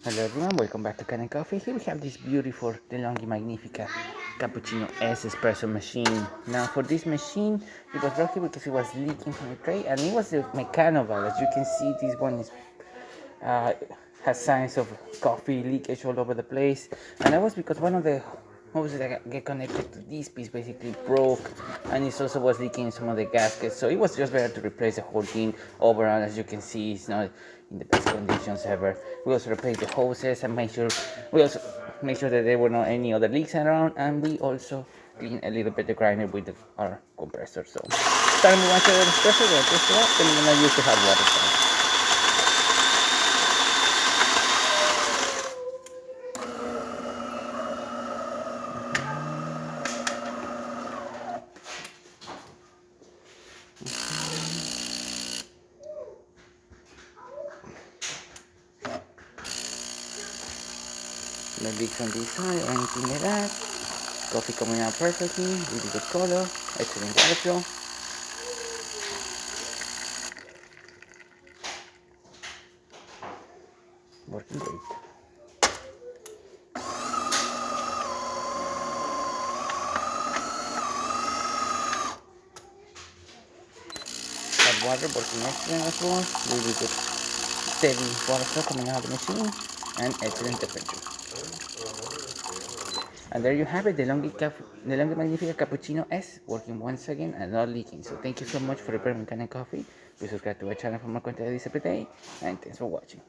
Hello everyone, welcome back to Kanen Coffee. Here we have this beautiful DeLonghi Magnifica Cappuccino S Espresso machine. Now for this machine, it was broken because it was leaking from the tray, and it was the Mecano valve. As you can see, this one is has signs of coffee leakage all over the place, and that was because one of the hoses that get connected to this piece basically broke, and it also was leaking some of the gaskets. So it was just better to replace the whole thing. Overall, as you can see, it's not in the best conditions ever. We also replaced the hoses and we also made sure that there were not any other leaks around, and we also cleaned a little bit the grinder with our compressor. So starting with one side of the espresso, we're gonna twist it up, then we're gonna use the hot water side. No leaks on this side or anything like that. Coffee coming out perfectly, really good color, excellent water flow. Working great. Hot water working excellent as well, really good steady water flow coming out of the machine, and excellent temperature. And there you have it, the DeLonghi Magnifica Cappuccino S working once again and not leaking. So thank you so much for preparing Mecano Coffee. Please subscribe to our channel for more content this every day, and thanks for watching.